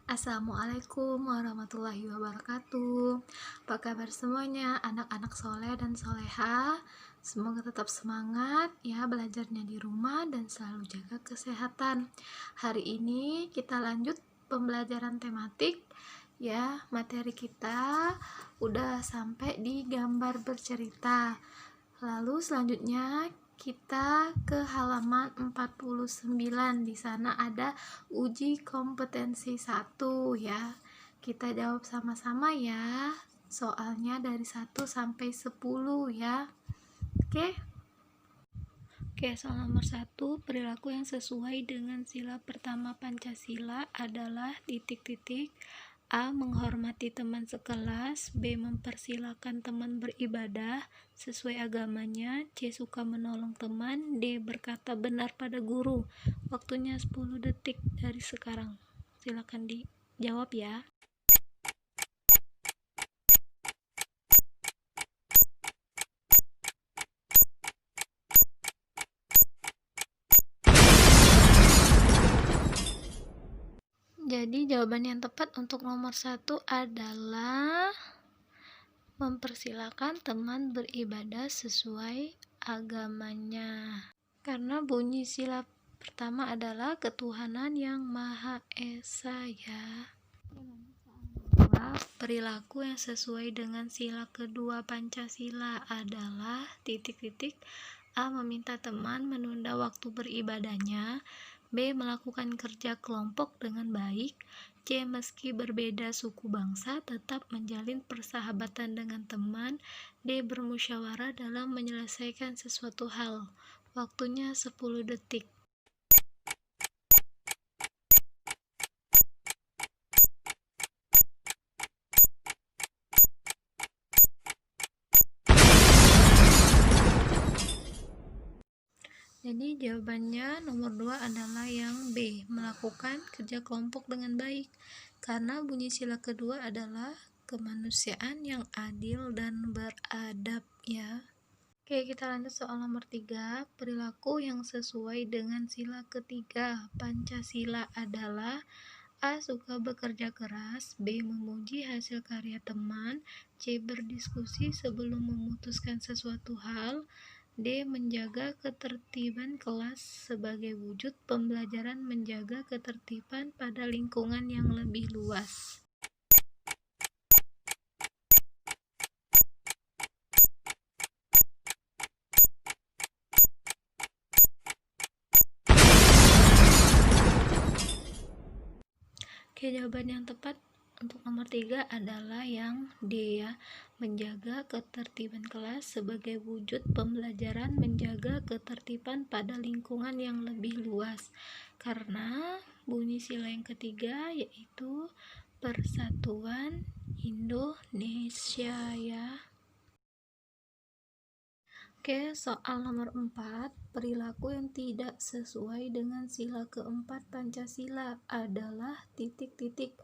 Assalamualaikum warahmatullahi wabarakatuh. Apa kabar semuanya, anak-anak soleh dan soleha? Semoga tetap semangat ya belajarnya di rumah dan selalu jaga kesehatan. Hari ini kita lanjut pembelajaran tematik ya. Materi kita udah sampai di gambar bercerita. Lalu selanjutnya kita ke halaman 49. Di sana ada uji kompetensi 1 ya. Kita jawab sama-sama ya. Soalnya dari 1 sampai 10 ya. Oke. Soal nomor 1, perilaku yang sesuai dengan sila pertama Pancasila adalah titik-titik. A. Menghormati teman sekelas. B. Mempersilahkan teman beribadah sesuai agamanya. C. Suka menolong teman. D. Berkata benar pada guru. Waktunya 10 detik dari sekarang. Silakan dijawab ya. Jadi jawaban yang tepat untuk nomor 1 adalah mempersilahkan teman beribadah sesuai agamanya. Karena bunyi sila pertama adalah ketuhanan yang Maha Esa ya. Perilaku yang sesuai dengan sila kedua Pancasila adalah titik-titik. A. Meminta teman menunda waktu beribadahnya. B. Melakukan kerja kelompok dengan baik. C. Meski berbeda suku bangsa, tetap menjalin persahabatan dengan teman. D. Bermusyawarah dalam menyelesaikan sesuatu hal. Waktunya 10 detik. Jadi jawabannya nomor 2 adalah yang B, melakukan kerja kelompok dengan baik. Karena bunyi sila kedua adalah kemanusiaan yang adil dan beradab ya. Oke, kita lanjut soal nomor 3. Perilaku yang sesuai dengan sila ketiga Pancasila adalah A. Suka bekerja keras. B. Memuji hasil karya teman. C. Berdiskusi sebelum memutuskan sesuatu hal. D. Menjaga ketertiban kelas sebagai wujud pembelajaran menjaga ketertiban pada lingkungan yang lebih luas. Oke, jawaban yang tepat untuk nomor 3 adalah yang D ya, menjaga ketertiban kelas sebagai wujud pembelajaran menjaga ketertiban pada lingkungan yang lebih luas. Karena bunyi sila yang ketiga yaitu Persatuan Indonesia ya. Oke, soal nomor 4, perilaku yang tidak sesuai dengan sila keempat Pancasila adalah titik-titik.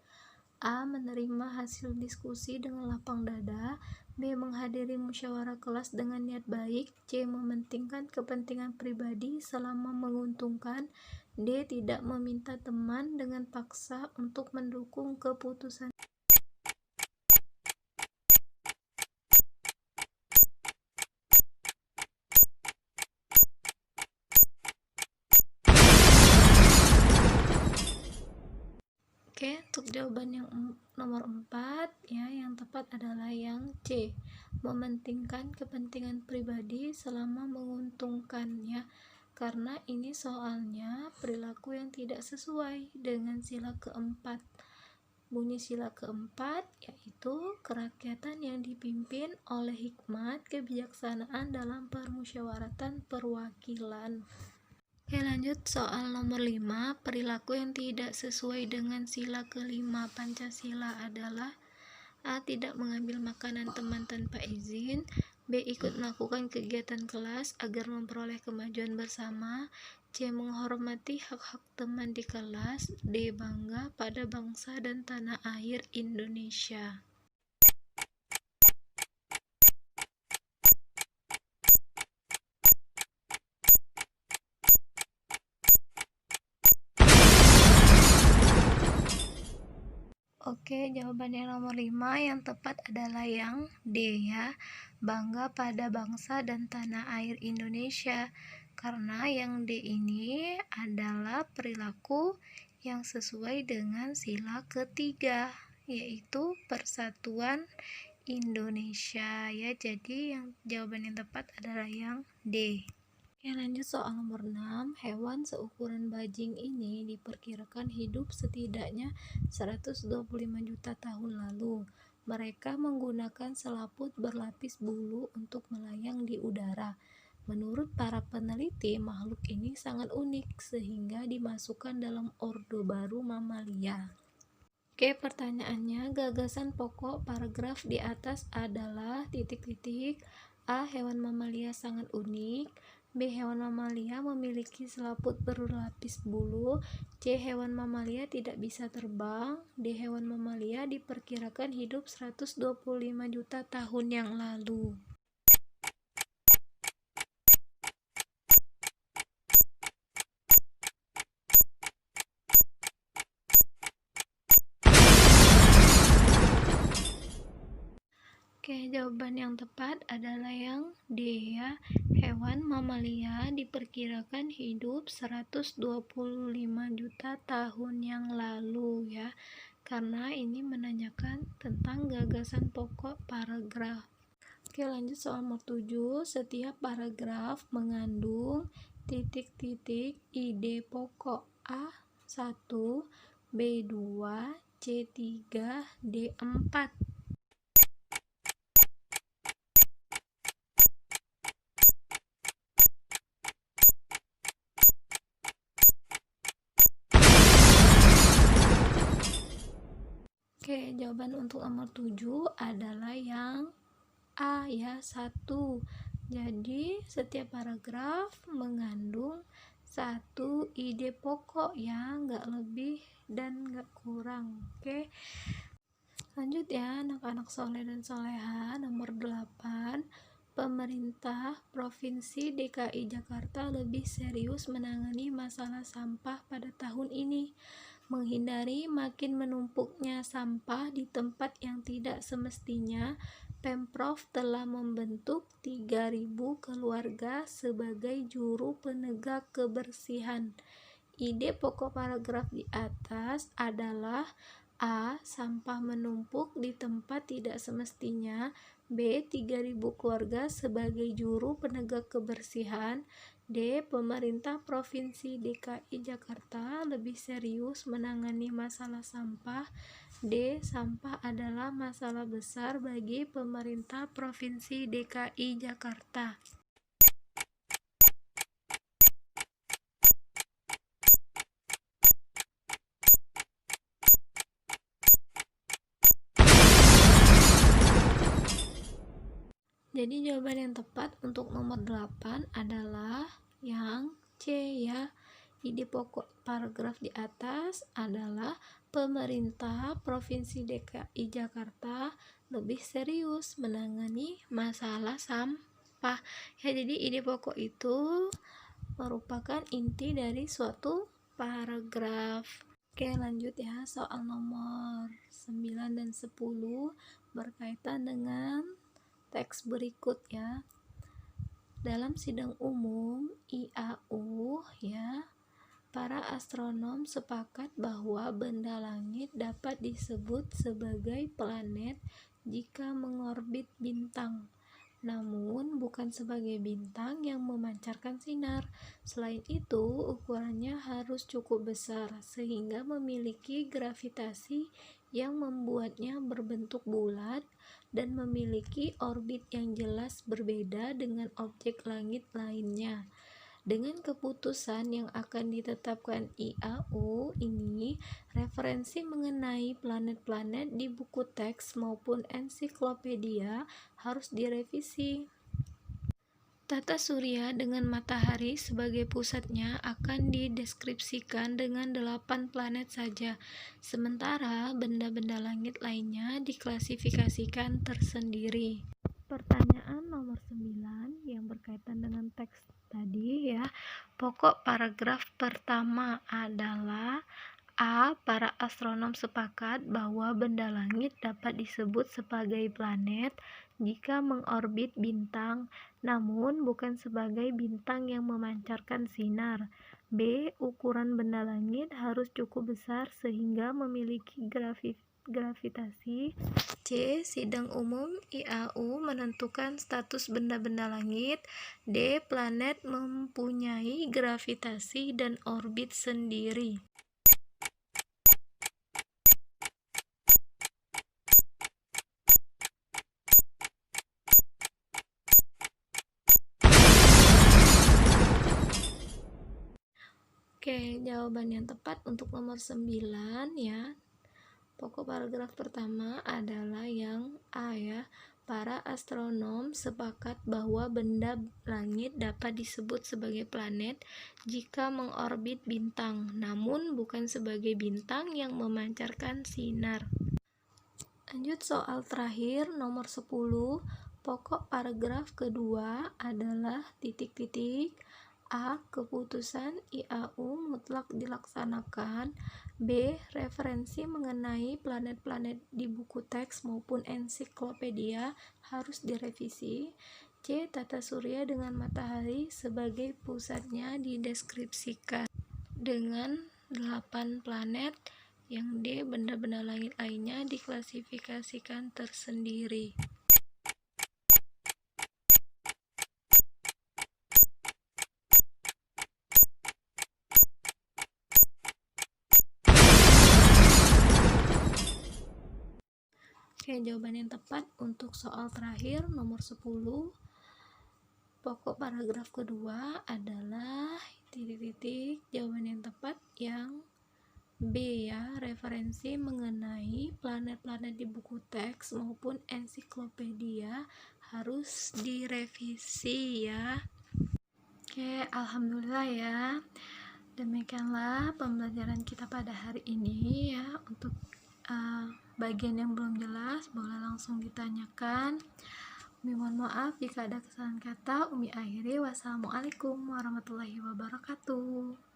A. Menerima hasil diskusi dengan lapang dada. B. Menghadiri musyawarah kelas dengan niat baik. C. Mementingkan kepentingan pribadi selama menguntungkan. D. Tidak meminta teman dengan paksa untuk mendukung keputusan. Oke, untuk jawaban yang nomor 4 ya, yang tepat adalah yang C. Mementingkan kepentingan pribadi selama menguntungkan ya. Karena ini soalnya perilaku yang tidak sesuai dengan sila keempat. Bunyi sila keempat yaitu kerakyatan yang dipimpin oleh hikmat kebijaksanaan dalam permusyawaratan perwakilan. Oke, lanjut soal nomor 5. Perilaku yang tidak sesuai dengan sila kelima Pancasila adalah A. Tidak mengambil makanan teman tanpa izin. B. Ikut melakukan kegiatan kelas agar memperoleh kemajuan bersama. C. Menghormati hak-hak teman di kelas. D. Bangga pada bangsa dan tanah air Indonesia. Oke, jawaban yang nomor 5 yang tepat adalah yang D ya. Bangga pada bangsa dan tanah air Indonesia. Karena yang D ini adalah perilaku yang sesuai dengan sila ketiga, yaitu Persatuan Indonesia ya. Jadi yang jawaban yang tepat adalah yang D. Oke, lanjut soal nomor 6. Hewan seukuran bajing ini diperkirakan hidup setidaknya 125 juta tahun lalu. Mereka menggunakan selaput berlapis bulu untuk melayang di udara. Menurut para peneliti, makhluk ini sangat unik sehingga dimasukkan dalam ordo baru mamalia. Oke, pertanyaannya, gagasan pokok paragraf di atas adalah A. Hewan mamalia sangat unik. B. Hewan mamalia memiliki selaput berlapis bulu. C. Hewan mamalia tidak bisa terbang. D. Hewan mamalia diperkirakan hidup 125 juta tahun yang lalu. Oke, jawaban yang tepat adalah yang D ya. Hewan mamalia diperkirakan hidup 125 juta tahun yang lalu ya. Karena ini menanyakan tentang gagasan pokok paragraf. Oke, lanjut soal nomor 7. Setiap paragraf mengandung titik-titik ide pokok A1, B2, C3, D4. Oke, jawaban untuk nomor 7 adalah yang A ya, 1. Jadi setiap paragraf mengandung satu ide pokok ya, nggak lebih dan nggak kurang. Oke, lanjut ya anak-anak soleh dan soleha. Nomor 8, pemerintah Provinsi DKI Jakarta lebih serius menangani masalah sampah pada tahun ini. Menghindari makin menumpuknya sampah di tempat yang tidak semestinya, Pemprov telah membentuk 3.000 keluarga sebagai juru penegak kebersihan. Ide pokok paragraf di atas adalah A. Sampah menumpuk di tempat tidak semestinya. B. 3.000 keluarga sebagai juru penegak kebersihan. D. Pemerintah Provinsi DKI Jakarta lebih serius menangani masalah sampah. D. Sampah adalah masalah besar bagi pemerintah Provinsi DKI Jakarta. Jadi jawaban yang tepat untuk nomor 8 adalah yang C ya. Ide pokok paragraf di atas adalah pemerintah Provinsi DKI Jakarta lebih serius menangani masalah sampah. Ya, jadi ide pokok itu merupakan inti dari suatu paragraf. Oke, lanjut ya soal nomor 9 dan 10 berkaitan dengan teks berikut ya. Dalam sidang umum IAU ya, para astronom sepakat bahwa benda langit dapat disebut sebagai planet jika mengorbit bintang, namun bukan sebagai bintang yang memancarkan sinar. Selain itu, ukurannya harus cukup besar sehingga memiliki gravitasi yang membuatnya berbentuk bulat dan memiliki orbit yang jelas berbeda dengan objek langit lainnya. Dengan keputusan yang akan ditetapkan IAU ini, referensi mengenai planet-planet di buku teks maupun ensiklopedia harus direvisi. Tata surya dengan matahari sebagai pusatnya akan dideskripsikan dengan 8 planet saja, sementara benda-benda langit lainnya diklasifikasikan tersendiri. Pertanyaan nomor 9 yang berkaitan dengan teks tadi ya. Pokok paragraf pertama adalah A. Para astronom sepakat bahwa benda langit dapat disebut sebagai planet jika mengorbit bintang, namun bukan sebagai bintang yang memancarkan sinar. B. Ukuran benda langit harus cukup besar sehingga memiliki gravitasi. C. Sidang umum IAU menentukan status benda-benda langit. D. Planet mempunyai gravitasi dan orbit sendiri. Oke, jawaban yang tepat untuk nomor 9 ya. Pokok paragraf pertama adalah yang A ya. Para astronom sepakat bahwa benda langit dapat disebut sebagai planet jika mengorbit bintang, namun bukan sebagai bintang yang memancarkan sinar. Lanjut soal terakhir nomor 10. Pokok paragraf kedua adalah titik-titik. A. Keputusan IAU mutlak dilaksanakan. B. Referensi mengenai planet-planet di buku teks maupun ensiklopedia harus direvisi. C. Tata surya dengan matahari sebagai pusatnya dideskripsikan dengan 8 planet. Yang D. Benda-benda langit lainnya diklasifikasikan tersendiri. Oke, jawaban yang tepat untuk soal terakhir nomor 10. Pokok paragraf kedua adalah titik-titik. Jawaban yang tepat yang B ya, referensi mengenai planet-planet di buku teks maupun ensiklopedia harus direvisi ya. Oke, alhamdulillah ya. Demikianlah pembelajaran kita pada hari ini ya. Untuk bagian yang belum jelas boleh langsung ditanyakan. Umi mohon maaf jika ada kesalahan kata. Umi akhiri. Wassalamualaikum warahmatullahi wabarakatuh.